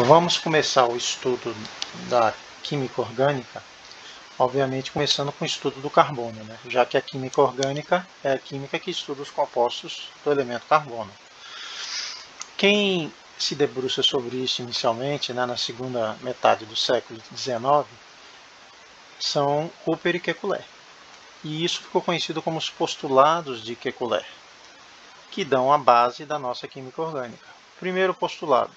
Vamos começar o estudo da química orgânica, obviamente começando com o estudo do carbono, né? Já que a química orgânica é a química que estuda os compostos do elemento carbono. Quem se debruça sobre isso inicialmente, né, na segunda metade do século XIX, são Cooper e Kekulé. E isso ficou conhecido como os postulados de Kekulé, que dão a base da nossa química orgânica. Primeiro postulado: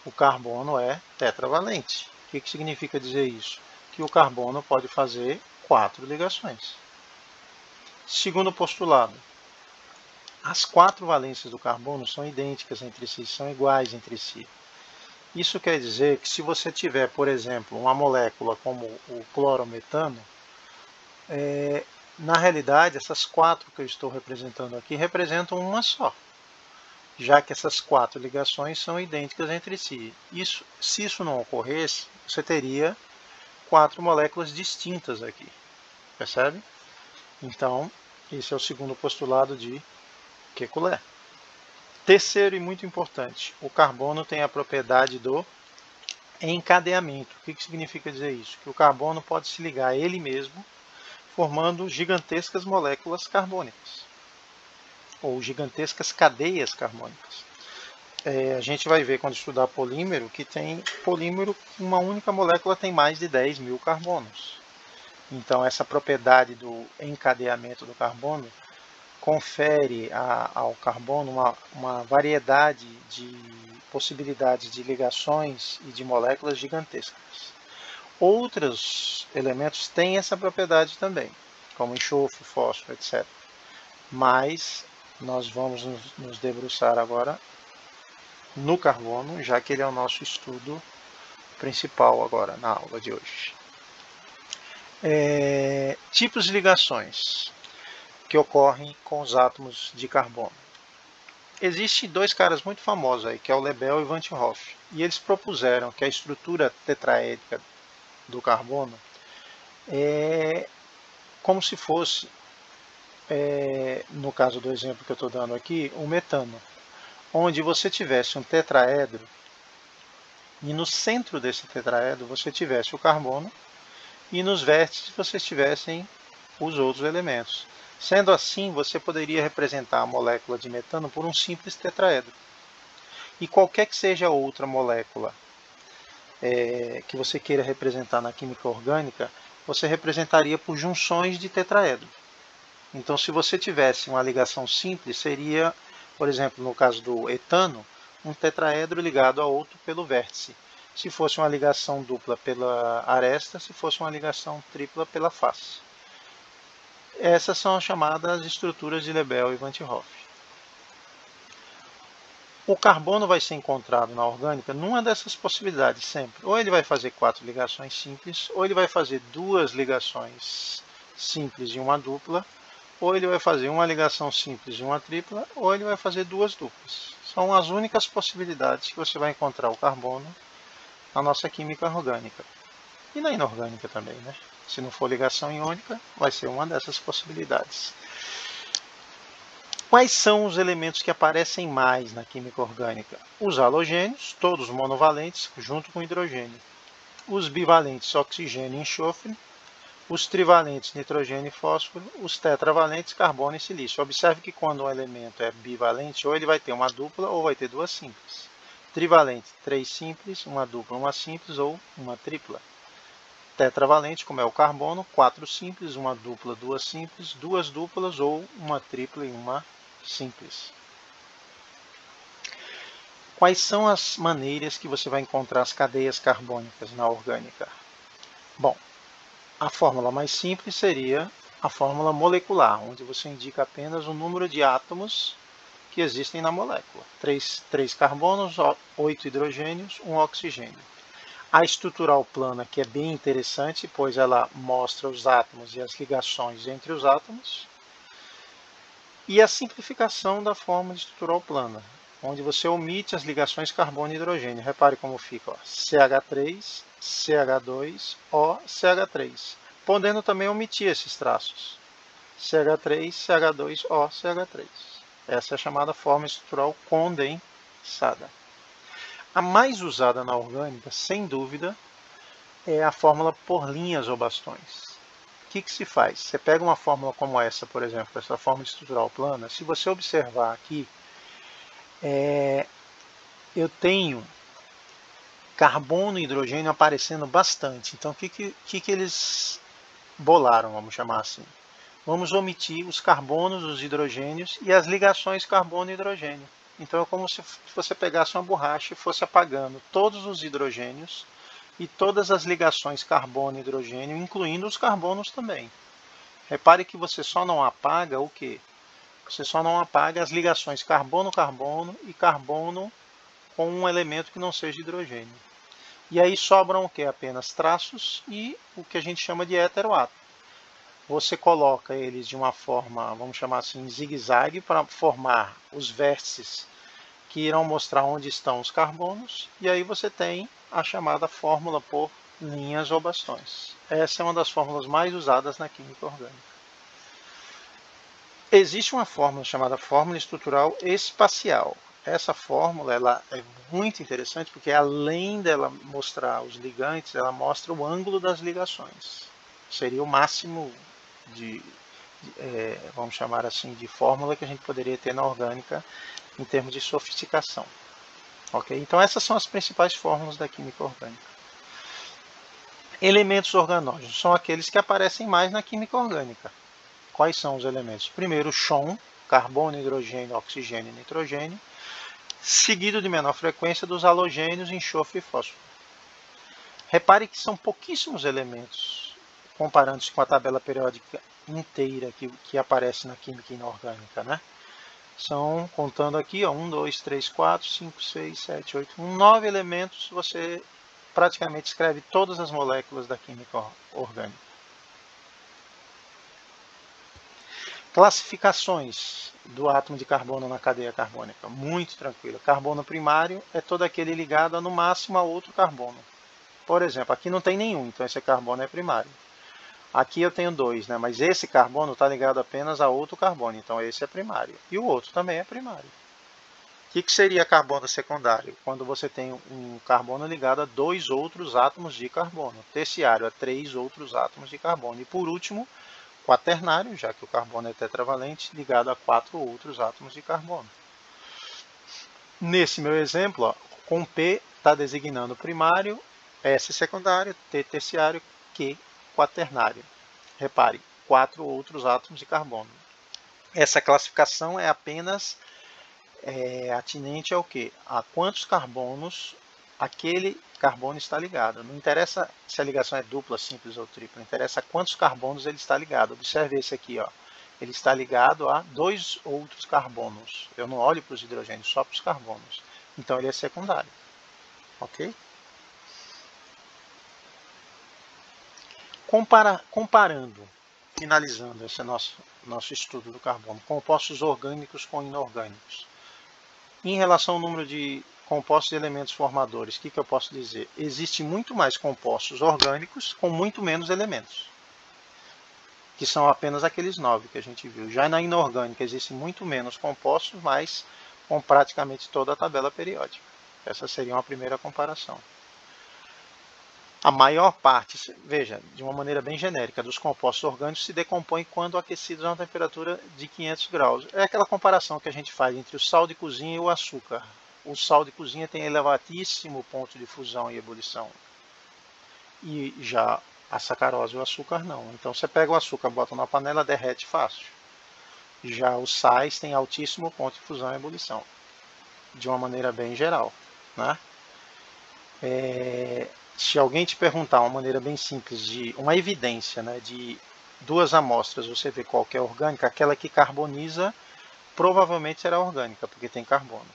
o carbono é tetravalente. O que significa dizer isso? Que o carbono pode fazer 4 ligações. Segundo postulado: as 4 valências do carbono são idênticas entre si, são iguais entre si. Isso quer dizer que se você tiver, por exemplo, uma molécula como o clorometano, na realidade essas 4 que eu estou representando aqui representam uma só, já que essas 4 ligações são idênticas entre si. Se isso não ocorresse, você teria 4 moléculas distintas aqui, percebe? Então, esse é o segundo postulado de Kekulé. Terceiro e muito importante: o carbono tem a propriedade do encadeamento. O que significa dizer isso? Que o carbono pode se ligar a ele mesmo, formando gigantescas moléculas carbônicas, ou gigantescas cadeias carbônicas. A gente vai ver quando estudar polímero que tem polímero, uma única molécula tem mais de 10.000 carbonos. Então essa propriedade do encadeamento do carbono confere ao carbono uma variedade de possibilidades de ligações e de moléculas gigantescas. Outros elementos têm essa propriedade também, como enxofre, fósforo, etc. Mas nós vamos nos debruçar agora no carbono, já que ele é o nosso estudo principal agora na aula de hoje. Tipos de ligações que ocorrem com os átomos de carbono. Existem 2 caras muito famosos aí, que é o Lebel e Van't Hoff, e eles propuseram que a estrutura tetraédrica do carbono é como se fosse, no caso do exemplo que eu estou dando aqui, o metano, onde você tivesse um tetraedro e no centro desse tetraedro você tivesse o carbono e nos vértices você tivessem os outros elementos. Sendo assim, você poderia representar a molécula de metano por um simples tetraedro. E qualquer que seja a outra molécula que você queira representar na química orgânica, você representaria por junções de tetraedro. Então, se você tivesse uma ligação simples, seria, por exemplo, no caso do etano, um tetraedro ligado a outro pelo vértice. Se fosse uma ligação dupla pela aresta, se fosse uma ligação tripla pela face. Essas são as chamadas estruturas de Lebel e Van't Hoff. O carbono vai ser encontrado na orgânica numa dessas possibilidades sempre. Ou ele vai fazer 4 ligações simples, ou ele vai fazer 2 ligações simples e uma dupla, ou ele vai fazer uma ligação simples e uma tripla, ou ele vai fazer 2 duplas. São as únicas possibilidades que você vai encontrar o carbono na nossa química orgânica. E na inorgânica também, né? Se não for ligação iônica, vai ser uma dessas possibilidades. Quais são os elementos que aparecem mais na química orgânica? Os halogênios, todos monovalentes, junto com hidrogênio. Os bivalentes, oxigênio e enxofre. Os trivalentes, nitrogênio e fósforo. Os tetravalentes, carbono e silício. Observe que quando um elemento é bivalente, ou ele vai ter uma dupla ou vai ter 2 simples. Trivalente, 3 simples, uma dupla, uma simples ou uma tripla. Tetravalente, como é o carbono, 4 simples, uma dupla, 2 simples, 2 duplas ou uma tripla e uma simples. Quais são as maneiras que você vai encontrar as cadeias carbônicas na orgânica? Bom, a fórmula mais simples seria a fórmula molecular, onde você indica apenas o número de átomos que existem na molécula. 3 carbonos, 8 hidrogênios, 1 oxigênio. A estrutural plana, que é bem interessante, pois ela mostra os átomos e as ligações entre os átomos. E a simplificação da forma de estrutural plana, onde você omite as ligações carbono e hidrogênio. Repare como fica, ó, CH3, CH2, O, CH3. Podendo também omitir esses traços. CH3, CH2, O, CH3. Essa é a chamada forma estrutural condensada. A mais usada na orgânica, sem dúvida, é a fórmula por linhas ou bastões. O que se faz? Você pega uma fórmula como essa, por exemplo, essa fórmula estrutural plana. Se você observar aqui, eu tenho carbono e hidrogênio aparecendo bastante. Então, o que eles bolaram, vamos chamar assim? Vamos omitir os carbonos, os hidrogênios e as ligações carbono e hidrogênio. Então é como se você pegasse uma borracha e fosse apagando todos os hidrogênios e todas as ligações carbono e hidrogênio, incluindo os carbonos também. Repare que você só não apaga o quê? Você só não apaga as ligações carbono-carbono e carbono com um elemento que não seja hidrogênio. E aí sobram o quê? Apenas traços e o que a gente chama de heteroátomo. Você coloca eles de uma forma, vamos chamar assim, zigue-zague, para formar os vértices que irão mostrar onde estão os carbonos, e aí você tem a chamada fórmula por linhas ou bastões. Essa é uma das fórmulas mais usadas na química orgânica. Existe uma fórmula chamada fórmula estrutural espacial. Essa fórmula ela é muito interessante porque, além dela mostrar os ligantes, ela mostra o ângulo das ligações. Seria o máximo vamos chamar assim, de fórmula que a gente poderia ter na orgânica em termos de sofisticação. Ok? Então essas são as principais fórmulas da química orgânica. Elementos organógenos são aqueles que aparecem mais na química orgânica. Quais são os elementos? Primeiro, o chon, carbono, hidrogênio, oxigênio e nitrogênio, seguido de menor frequência dos halogênios, enxofre e fósforo. Repare que são pouquíssimos elementos, comparando-se com a tabela periódica inteira que aparece na química inorgânica, né? São, contando aqui, ó, 1, 2, 3, 4, 5, 6, 7, 8, 9 elementos, você praticamente escreve todas as moléculas da química orgânica. Classificações do átomo de carbono na cadeia carbônica, muito tranquila. Carbono primário é todo aquele ligado a, no máximo, a outro carbono. Por exemplo, aqui não tem nenhum, então esse carbono é primário. Aqui eu tenho 2, né? Mas esse carbono está ligado apenas a outro carbono, então esse é primário. E o outro também é primário. O que seria carbono secundário? Quando você tem um carbono ligado a 2 outros átomos de carbono. Terciário, a 3 outros átomos de carbono. E por último, quaternário, já que o carbono é tetravalente, ligado a 4 outros átomos de carbono. Nesse meu exemplo, ó, com P está designando primário, S secundário, T terciário, Q quaternário. Repare, 4 outros átomos de carbono. Essa classificação é apenas atinente ao quê? A quantos carbonos aquele carbono está ligado. Não interessa se a ligação é dupla, simples ou tripla, interessa a quantos carbonos ele está ligado. Observe esse aqui, ó. Ele está ligado a 2 outros carbonos. Eu não olho para os hidrogênios, só para os carbonos. Então ele é secundário. Ok? Comparando, finalizando esse nosso estudo do carbono, compostos orgânicos com inorgânicos. Em relação ao número de compostos e elementos formadores, o que eu posso dizer? Existe muito mais compostos orgânicos com muito menos elementos, que são apenas aqueles 9 que a gente viu. Já na inorgânica existe muito menos compostos, mas com praticamente toda a tabela periódica. Essa seria uma primeira comparação. A maior parte, veja, de uma maneira bem genérica, dos compostos orgânicos se decompõem quando aquecidos a uma temperatura de 500 graus. É aquela comparação que a gente faz entre o sal de cozinha e o açúcar. O sal de cozinha tem elevadíssimo ponto de fusão e ebulição. E já a sacarose e o açúcar não. Então você pega o açúcar, bota na panela, derrete fácil. Já os sais têm altíssimo ponto de fusão e ebulição. De uma maneira bem geral, né? Se alguém te perguntar uma maneira bem simples, de uma evidência, né, de 2 amostras, você vê qual que é orgânica, aquela que carboniza provavelmente será orgânica, porque tem carbono.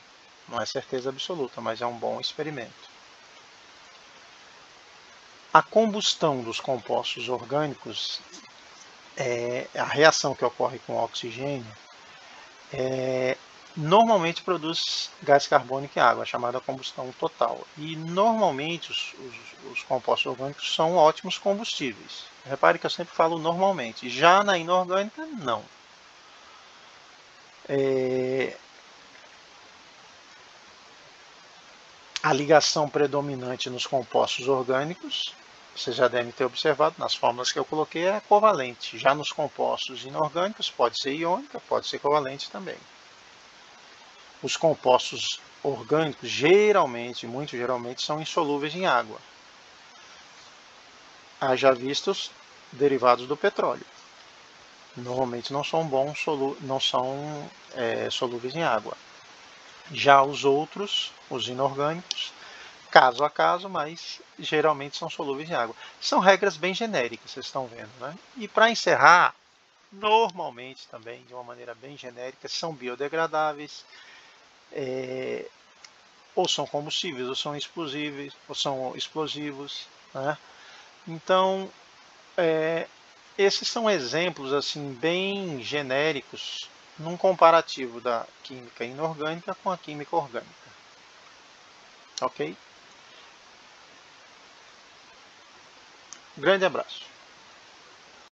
Não é certeza absoluta, mas é um bom experimento. A combustão dos compostos orgânicos, a reação que ocorre com o oxigênio, normalmente produz gás carbônico e água, chamada combustão total. E normalmente os compostos orgânicos são ótimos combustíveis. Repare que eu sempre falo normalmente. Já na inorgânica, não. A ligação predominante nos compostos orgânicos, vocês já devem ter observado nas fórmulas que eu coloquei, é covalente. Já nos compostos inorgânicos pode ser iônica, pode ser covalente também. Os compostos orgânicos geralmente, muito geralmente, são insolúveis em água. Haja visto os derivados do petróleo. Normalmente não são solúveis em água. Já os outros, os inorgânicos, caso a caso, mas geralmente são solúveis em água. São regras bem genéricas, vocês estão vendo, né? E para encerrar, normalmente também, de uma maneira bem genérica, são biodegradáveis, ou são combustíveis, ou são explosivos, né? Então, esses são exemplos assim bem genéricos num comparativo da química inorgânica com a química orgânica. Ok? Grande abraço.